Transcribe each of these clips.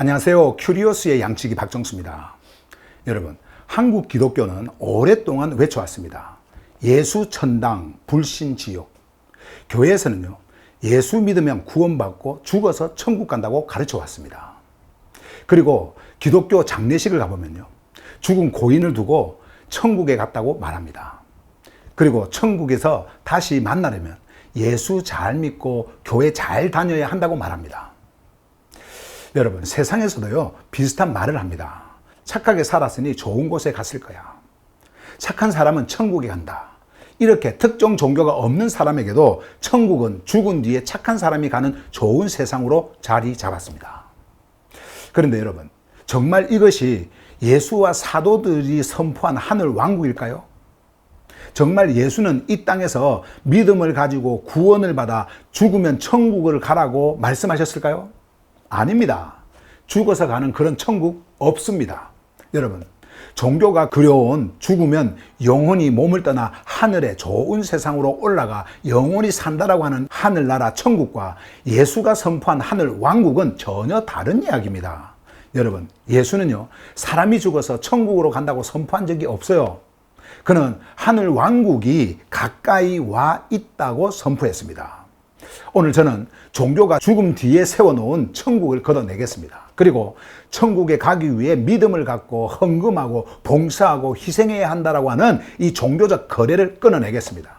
안녕하세요. 큐리오스의 양치기 박정수입니다. 여러분, 한국 기독교는 오랫동안 외쳐왔습니다. 예수 천당, 불신 지옥. 교회에서는요, 예수 믿으면 구원받고 죽어서 천국 간다고 가르쳐 왔습니다. 그리고 기독교 장례식을 가보면요, 죽은 고인을 두고 천국에 갔다고 말합니다. 그리고 천국에서 다시 만나려면 예수 잘 믿고 교회 잘 다녀야 한다고 말합니다. 여러분, 세상에서도요, 비슷한 말을 합니다. 착하게 살았으니 좋은 곳에 갔을 거야. 착한 사람은 천국에 간다. 이렇게 특정 종교가 없는 사람에게도 천국은 죽은 뒤에 착한 사람이 가는 좋은 세상으로 자리 잡았습니다. 그런데 여러분, 정말 이것이 예수와 사도들이 선포한 하늘 왕국일까요? 정말 예수는 이 땅에서 믿음을 가지고 구원을 받아 죽으면 천국을 가라고 말씀하셨을까요? 아닙니다. 죽어서 가는 그런 천국 없습니다. 여러분, 종교가 그려온 죽으면 영원히 몸을 떠나 하늘의 좋은 세상으로 올라가 영원히 산다라고 하는 하늘나라 천국과 예수가 선포한 하늘 왕국은 전혀 다른 이야기입니다. 여러분, 예수는요, 사람이 죽어서 천국으로 간다고 선포한 적이 없어요. 그는 하늘 왕국이 가까이 와 있다고 선포했습니다. 오늘 저는 종교가 죽음 뒤에 세워놓은 천국을 걷어내겠습니다. 그리고 천국에 가기 위해 믿음을 갖고 헌금하고 봉사하고 희생해야 한다라고 하는 이 종교적 거래를 끊어내겠습니다.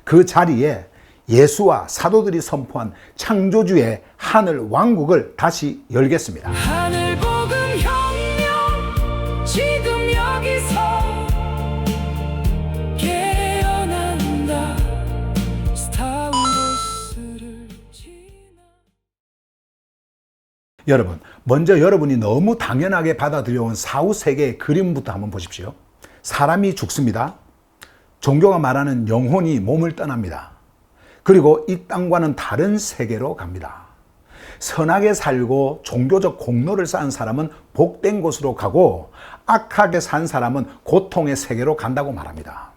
그 자리에 예수와 사도들이 선포한 창조주의 하늘 왕국을 다시 열겠습니다. 하늘 복음 혁명 지금 여기서 깨어난다. 스타워스를 지나. 여러분, 먼저 여러분이 너무 당연하게 받아들여온 사후세계의 그림부터 한번 보십시오. 사람이 죽습니다. 종교가 말하는 영혼이 몸을 떠납니다. 그리고 이 땅과는 다른 세계로 갑니다. 선하게 살고 종교적 공로를 쌓은 사람은 복된 곳으로 가고 악하게 산 사람은 고통의 세계로 간다고 말합니다.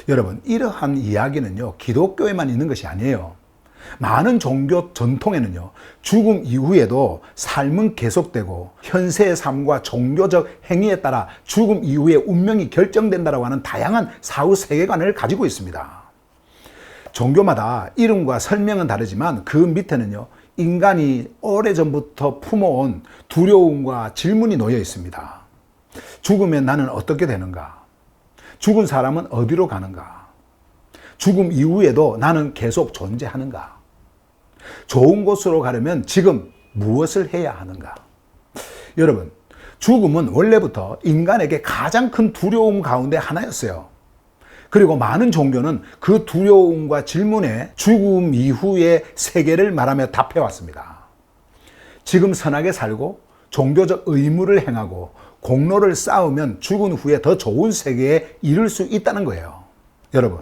여러분, 이러한 이야기는요, 기독교에만 있는 것이 아니에요. 많은 종교 전통에는요, 죽음 이후에도 삶은 계속되고 현세의 삶과 종교적 행위에 따라 죽음 이후에 운명이 결정된다고 하는 다양한 사후 세계관을 가지고 있습니다. 종교마다 이름과 설명은 다르지만 그 밑에는요, 인간이 오래전부터 품어온 두려움과 질문이 놓여 있습니다. 죽으면 나는 어떻게 되는가? 죽은 사람은 어디로 가는가? 죽음 이후에도 나는 계속 존재하는가? 좋은 곳으로 가려면 지금 무엇을 해야 하는가? 여러분, 죽음은 원래부터 인간에게 가장 큰 두려움 가운데 하나였어요. 그리고 많은 종교는 그 두려움과 질문에 죽음 이후의 세계를 말하며 답해왔습니다. 지금 선하게 살고 종교적 의무를 행하고 공로를 쌓으면 죽은 후에 더 좋은 세계에 이를 수 있다는 거예요. 여러분,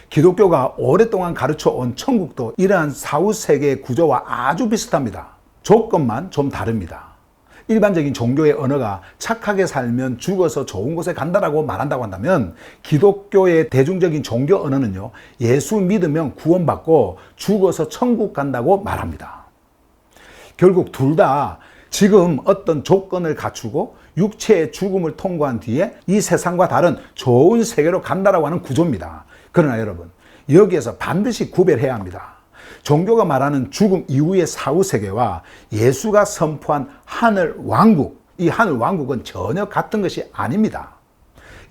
기독교가 오랫동안 가르쳐온 천국도 이러한 사후세계의 구조와 아주 비슷합니다. 조건만 좀 다릅니다. 일반적인 종교의 언어가 착하게 살면 죽어서 좋은 곳에 간다라고 말한다고 한다면, 기독교의 대중적인 종교 언어는요, 예수 믿으면 구원받고 죽어서 천국 간다고 말합니다. 결국 둘 다 지금 어떤 조건을 갖추고 육체의 죽음을 통과한 뒤에 이 세상과 다른 좋은 세계로 간다라고 하는 구조입니다. 그러나 여러분, 여기에서 반드시 구별해야 합니다. 종교가 말하는 죽음 이후의 사후세계와 예수가 선포한 하늘 왕국, 이 하늘 왕국은 전혀 같은 것이 아닙니다.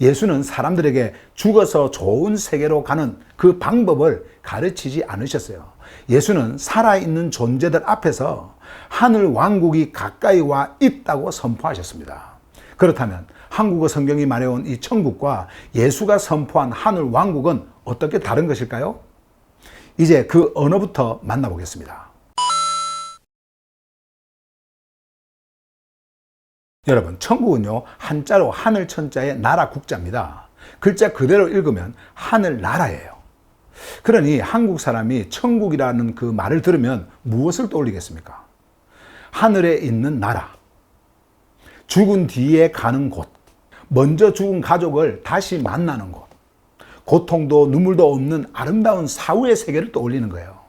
예수는 사람들에게 죽어서 좋은 세계로 가는 그 방법을 가르치지 않으셨어요. 예수는 살아있는 존재들 앞에서 하늘 왕국이 가까이 와 있다고 선포하셨습니다. 그렇다면 한국어 성경이 말해온 이 천국과 예수가 선포한 하늘 왕국은 어떻게 다른 것일까요? 이제 그 언어부터 만나보겠습니다. 여러분, 천국은요, 한자로 하늘 천자의 나라 국자입니다. 글자 그대로 읽으면 하늘나라예요. 그러니 한국 사람이 천국이라는 그 말을 들으면 무엇을 떠올리겠습니까? 하늘에 있는 나라, 죽은 뒤에 가는 곳, 먼저 죽은 가족을 다시 만나는 곳, 고통도 눈물도 없는 아름다운 사후의 세계를 떠올리는 거예요.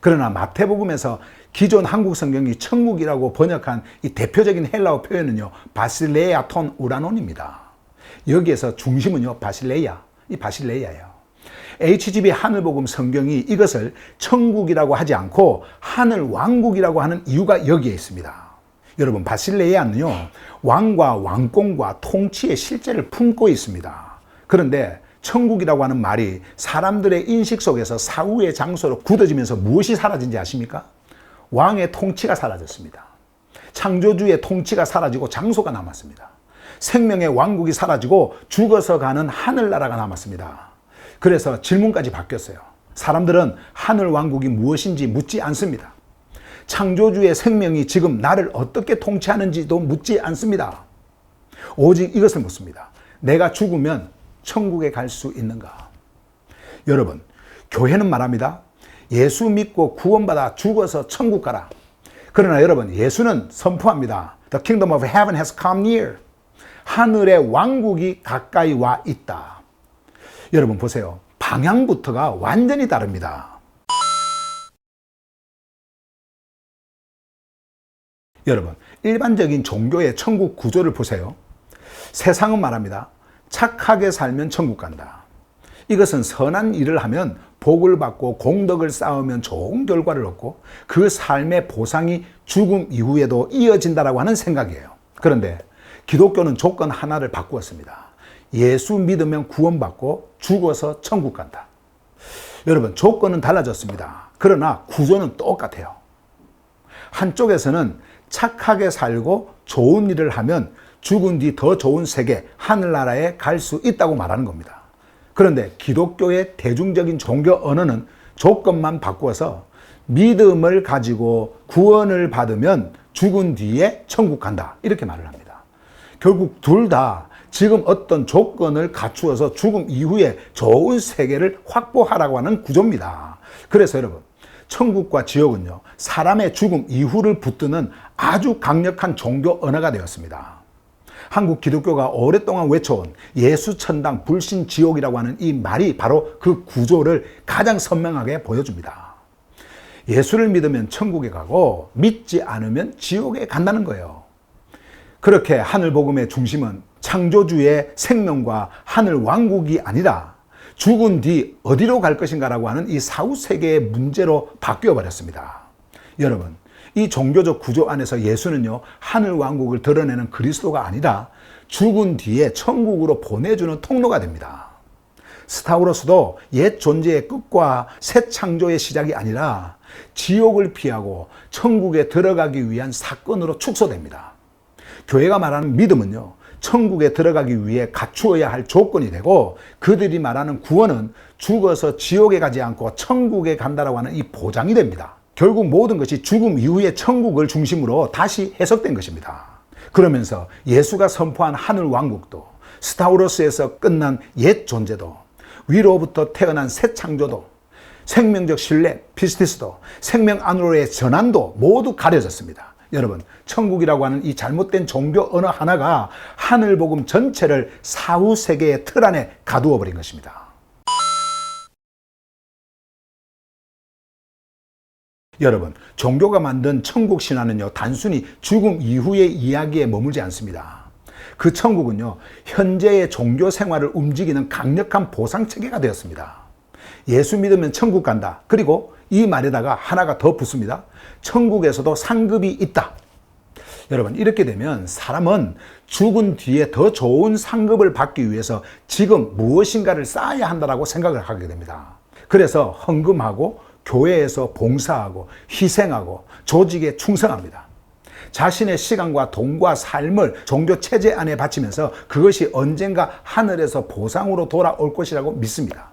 그러나 마태복음에서 기존 한국 성경이 천국이라고 번역한 이 대표적인 헬라어 표현은요, 바실레아 톤 우라논입니다. 여기에서 중심은요, 이 바실레아예요. HGV 하늘복음 성경이 이것을 천국이라고 하지 않고 하늘 왕국이라고 하는 이유가 여기에 있습니다. 여러분, 바실레아는요, 왕과 왕권과 통치의 실제를 품고 있습니다. 그런데 천국이라고 하는 말이 사람들의 인식 속에서 사후의 장소로 굳어지면서 무엇이 사라진지 아십니까? 왕의 통치가 사라졌습니다. 창조주의 통치가 사라지고 장소가 남았습니다. 생명의 왕국이 사라지고 죽어서 가는 하늘나라가 남았습니다. 그래서 질문까지 바뀌었어요. 사람들은 하늘 왕국이 무엇인지 묻지 않습니다. 창조주의 생명이 지금 나를 어떻게 통치하는지도 묻지 않습니다. 오직 이것을 묻습니다. 내가 죽으면 천국에 갈 수 있는가? 여러분, 교회는 말합니다. 예수 믿고 구원받아 죽어서 천국 가라. 그러나 여러분, 예수는 선포합니다. The kingdom of heaven has come near. 하늘의 왕국이 가까이 와 있다. 여러분 보세요. 방향부터가 완전히 다릅니다. 여러분, 일반적인 종교의 천국 구조를 보세요. 세상은 말합니다. 착하게 살면 천국 간다. 이것은 선한 일을 하면 복을 받고 공덕을 쌓으면 좋은 결과를 얻고 그 삶의 보상이 죽음 이후에도 이어진다라고 하는 생각이에요. 그런데 기독교는 조건 하나를 바꾸었습니다. 예수 믿으면 구원받고 죽어서 천국 간다. 여러분, 조건은 달라졌습니다. 그러나 구조는 똑같아요. 한쪽에서는 착하게 살고 좋은 일을 하면 죽은 뒤 더 좋은 세계, 하늘나라에 갈 수 있다고 말하는 겁니다. 그런데 기독교의 대중적인 종교 언어는 조건만 바꾸어서 믿음을 가지고 구원을 받으면 죽은 뒤에 천국 간다. 이렇게 말을 합니다. 결국 둘 다 지금 어떤 조건을 갖추어서 죽음 이후에 좋은 세계를 확보하라고 하는 구조입니다. 그래서 여러분, 천국과 지옥은요, 사람의 죽음 이후를 붙드는 아주 강력한 종교 언어가 되었습니다. 한국 기독교가 오랫동안 외쳐온 예수 천당 불신 지옥이라고 하는 이 말이 바로 그 구조를 가장 선명하게 보여줍니다. 예수를 믿으면 천국에 가고 믿지 않으면 지옥에 간다는 거예요. 그렇게 하늘 복음의 중심은 창조주의 생명과 하늘 왕국이 아니라 죽은 뒤 어디로 갈 것인가라고 하는 이 사후 세계의 문제로 바뀌어 버렸습니다. 여러분, 이 종교적 구조 안에서 예수는요, 하늘 왕국을 드러내는 그리스도가 아니라 죽은 뒤에 천국으로 보내주는 통로가 됩니다. 스타워로서도 옛 존재의 끝과 새 창조의 시작이 아니라 지옥을 피하고 천국에 들어가기 위한 사건으로 축소됩니다. 교회가 말하는 믿음은요, 천국에 들어가기 위해 갖추어야 할 조건이 되고, 그들이 말하는 구원은 죽어서 지옥에 가지 않고 천국에 간다라고 하는 이 보장이 됩니다. 결국 모든 것이 죽음 이후의 천국을 중심으로 다시 해석된 것입니다. 그러면서 예수가 선포한 하늘 왕국도, 스타워로스에서 끝난 옛 존재도, 위로부터 태어난 새 창조도, 생명적 신뢰, 피스티스도, 생명 안으로의 전환도 모두 가려졌습니다. 여러분, 천국이라고 하는 이 잘못된 종교 언어 하나가 하늘 복음 전체를 사후 세계의 틀 안에 가두어 버린 것입니다. 여러분, 종교가 만든 천국 신화는요, 단순히 죽음 이후의 이야기에 머물지 않습니다. 그 천국은요, 현재의 종교 생활을 움직이는 강력한 보상 체계가 되었습니다. 예수 믿으면 천국 간다. 그리고 이 말에다가 하나가 더 붙습니다. 천국에서도 상급이 있다. 여러분, 이렇게 되면 사람은 죽은 뒤에 더 좋은 상급을 받기 위해서 지금 무엇인가를 쌓아야 한다고 생각을 하게 됩니다. 그래서 헌금하고 교회에서 봉사하고 희생하고 조직에 충성합니다. 자신의 시간과 돈과 삶을 종교 체제 안에 바치면서 그것이 언젠가 하늘에서 보상으로 돌아올 것이라고 믿습니다.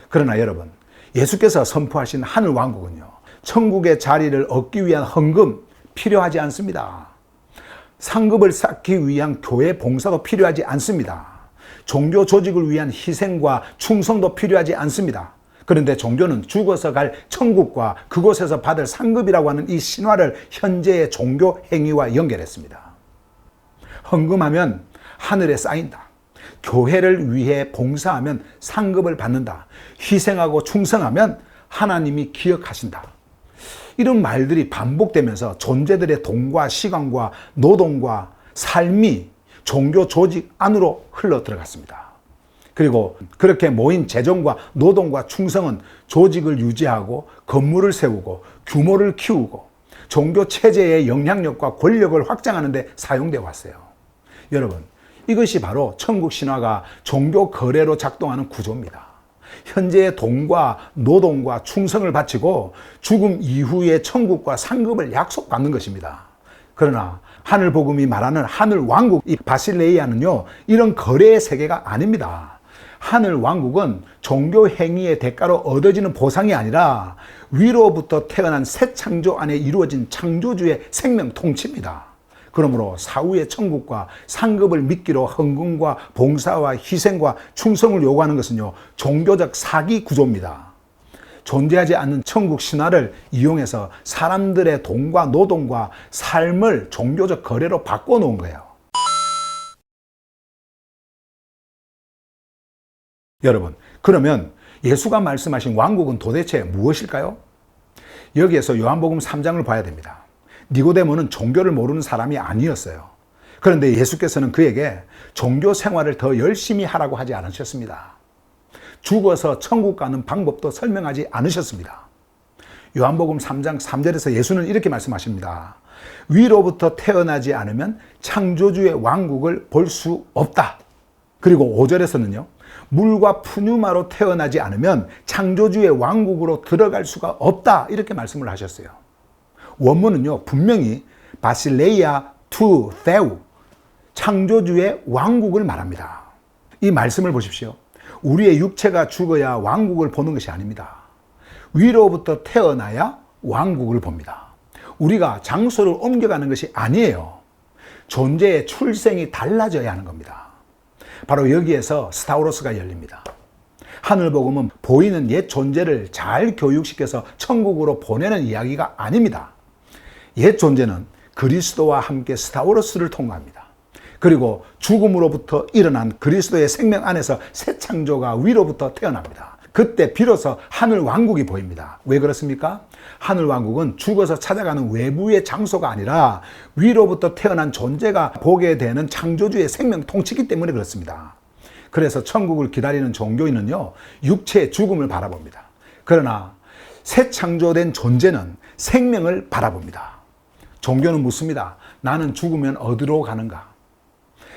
그러나 여러분, 예수께서 선포하신 하늘 왕국은요, 천국의 자리를 얻기 위한 헌금 필요하지 않습니다. 상급을 쌓기 위한 교회 봉사도 필요하지 않습니다. 종교 조직을 위한 희생과 충성도 필요하지 않습니다. 그런데 종교는 죽어서 갈 천국과 그곳에서 받을 상급이라고 하는 이 신화를 현재의 종교 행위와 연결했습니다. 헌금하면 하늘에 쌓인다. 교회를 위해 봉사하면 상급을 받는다. 희생하고 충성하면 하나님이 기억하신다. 이런 말들이 반복되면서 존재들의 돈과 시간과 노동과 삶이 종교 조직 안으로 흘러 들어갔습니다. 그리고 그렇게 모인 재정과 노동과 충성은 조직을 유지하고 건물을 세우고 규모를 키우고 종교 체제의 영향력과 권력을 확장하는 데 사용되어 왔어요. 여러분, 이것이 바로 천국 신화가 종교 거래로 작동하는 구조입니다. 현재의 돈과 노동과 충성을 바치고 죽음 이후의 천국과 상급을 약속받는 것입니다. 그러나 하늘 복음이 말하는 하늘 왕국, 이 바실레이아는요, 이런 거래의 세계가 아닙니다. 하늘 왕국은 종교 행위의 대가로 얻어지는 보상이 아니라 위로부터 태어난 새 창조 안에 이루어진 창조주의 생명 통치입니다. 그러므로 사후의 천국과 상급을 믿기로 헌금과 봉사와 희생과 충성을 요구하는 것은요, 종교적 사기 구조입니다. 존재하지 않는 천국 신화를 이용해서 사람들의 돈과 노동과 삶을 종교적 거래로 바꿔놓은 거예요. 여러분, 그러면 예수가 말씀하신 왕국은 도대체 무엇일까요? 여기에서 요한복음 3장을 봐야 됩니다. 니고데모는 종교를 모르는 사람이 아니었어요. 그런데 예수께서는 그에게 종교 생활을 더 열심히 하라고 하지 않으셨습니다. 죽어서 천국 가는 방법도 설명하지 않으셨습니다. 요한복음 3장 3절에서 예수는 이렇게 말씀하십니다. 위로부터 태어나지 않으면 창조주의 왕국을 볼 수 없다. 그리고 5절에서는요. 물과 푸뉴마로 태어나지 않으면 창조주의 왕국으로 들어갈 수가 없다. 이렇게 말씀을 하셨어요. 원문은요, 분명히 바실레이아 투 세우, 창조주의 왕국을 말합니다. 이 말씀을 보십시오. 우리의 육체가 죽어야 왕국을 보는 것이 아닙니다. 위로부터 태어나야 왕국을 봅니다. 우리가 장소를 옮겨가는 것이 아니에요. 존재의 출생이 달라져야 하는 겁니다. 바로 여기에서 스타우로스가 열립니다. 하늘복음은 보이는 옛 존재를 잘 교육시켜서 천국으로 보내는 이야기가 아닙니다. 옛 존재는 그리스도와 함께 스타우로스를 통과합니다. 그리고 죽음으로부터 일어난 그리스도의 생명 안에서 새 창조가 위로부터 태어납니다. 그때 비로소 하늘 왕국이 보입니다. 왜 그렇습니까? 하늘 왕국은 죽어서 찾아가는 외부의 장소가 아니라 위로부터 태어난 존재가 보게 되는 창조주의 생명 통치이기 때문에 그렇습니다. 그래서 천국을 기다리는 종교인은요, 육체의 죽음을 바라봅니다. 그러나 새 창조된 존재는 생명을 바라봅니다. 종교는 묻습니다. 나는 죽으면 어디로 가는가?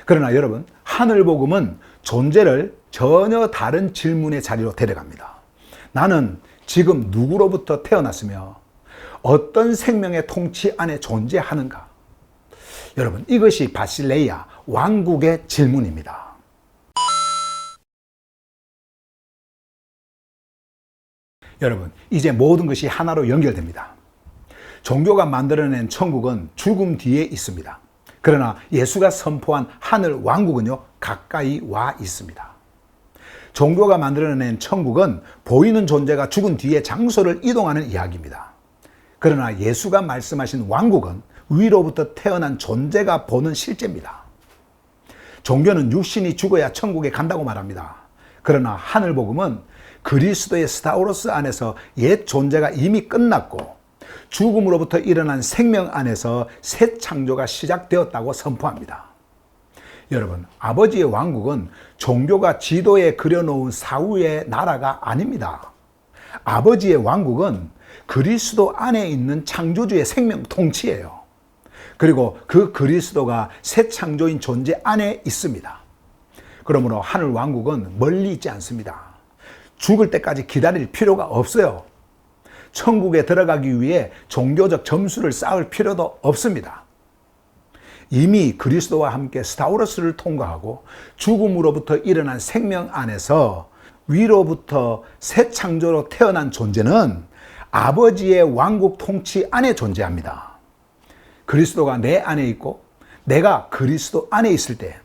그러나 여러분, 하늘복음은 존재를 전혀 다른 질문의 자리로 데려갑니다. 나는 지금 누구로부터 태어났으며 어떤 생명의 통치 안에 존재하는가? 여러분, 이것이 바실레이아 왕국의 질문입니다. 여러분, 이제 모든 것이 하나로 연결됩니다. 종교가 만들어낸 천국은 죽음 뒤에 있습니다. 그러나 예수가 선포한 하늘 왕국은요, 가까이 와 있습니다. 종교가 만들어낸 천국은 보이는 존재가 죽은 뒤에 장소를 이동하는 이야기입니다. 그러나 예수가 말씀하신 왕국은 위로부터 태어난 존재가 보는 실제입니다. 종교는 육신이 죽어야 천국에 간다고 말합니다. 그러나 하늘복음은 그리스도의 스타우로스 안에서 옛 존재가 이미 끝났고 죽음으로부터 일어난 생명 안에서 새 창조가 시작되었다고 선포합니다. 여러분, 아버지의 왕국은 종교가 지도에 그려놓은 사후의 나라가 아닙니다. 아버지의 왕국은 그리스도 안에 있는 창조주의 생명 통치예요. 그리고 그 그리스도가 새 창조인 존재 안에 있습니다. 그러므로 하늘 왕국은 멀리 있지 않습니다. 죽을 때까지 기다릴 필요가 없어요. 천국에 들어가기 위해 종교적 점수를 쌓을 필요도 없습니다. 이미 그리스도와 함께 스타우로스를 통과하고 죽음으로부터 일어난 생명 안에서 위로부터 새 창조로 태어난 존재는 아버지의 왕국 통치 안에 존재합니다. 그리스도가 내 안에 있고 내가 그리스도 안에 있을 때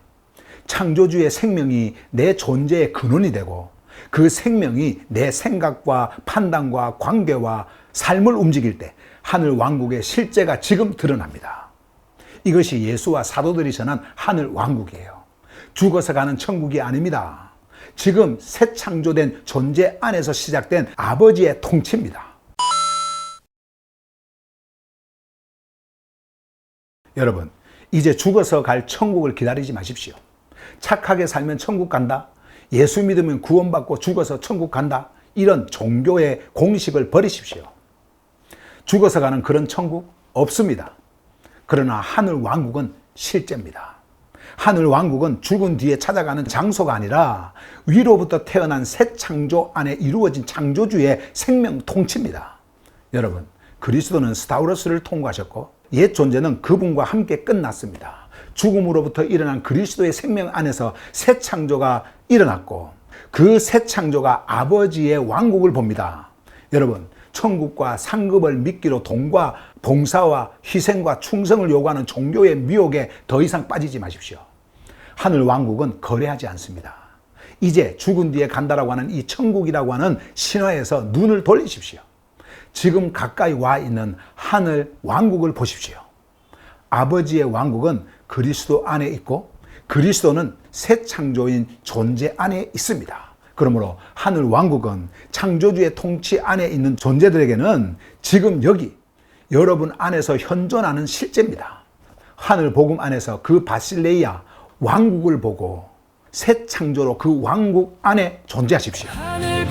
창조주의 생명이 내 존재의 근원이 되고 그 생명이 내 생각과 판단과 관계와 삶을 움직일 때 하늘 왕국의 실제가 지금 드러납니다. 이것이 예수와 사도들이 전한 하늘 왕국이에요. 죽어서 가는 천국이 아닙니다. 지금 새 창조된 존재 안에서 시작된 아버지의 통치입니다. 여러분, 이제 죽어서 갈 천국을 기다리지 마십시오. 착하게 살면 천국 간다. 예수 믿으면 구원받고 죽어서 천국 간다. 이런 종교의 공식을 버리십시오. 죽어서 가는 그런 천국 없습니다. 그러나 하늘 왕국은 실제입니다. 하늘 왕국은 죽은 뒤에 찾아가는 장소가 아니라 위로부터 태어난 새 창조 안에 이루어진 창조주의 생명 통치입니다. 여러분, 그리스도는 스타우로스를 통과하셨고 옛 존재는 그분과 함께 끝났습니다. 죽음으로부터 일어난 그리스도의 생명 안에서 새 창조가 일어났고 그 새 창조가 아버지의 왕국을 봅니다. 여러분, 천국과 상급을 믿기로 돈과 봉사와 희생과 충성을 요구하는 종교의 미혹에 더 이상 빠지지 마십시오. 하늘 왕국은 거래하지 않습니다. 이제 죽은 뒤에 간다라고 하는 이 천국이라고 하는 신화에서 눈을 돌리십시오. 지금 가까이 와 있는 하늘 왕국을 보십시오. 아버지의 왕국은 그리스도 안에 있고 그리스도는 새 창조인 존재 안에 있습니다. 그러므로 하늘 왕국은 창조주의 통치 안에 있는 존재들에게는 지금 여기 여러분 안에서 현존하는 실제입니다. 하늘 복음 안에서 그 바실레이아 왕국을 보고 새 창조로 그 왕국 안에 존재하십시오. 하늘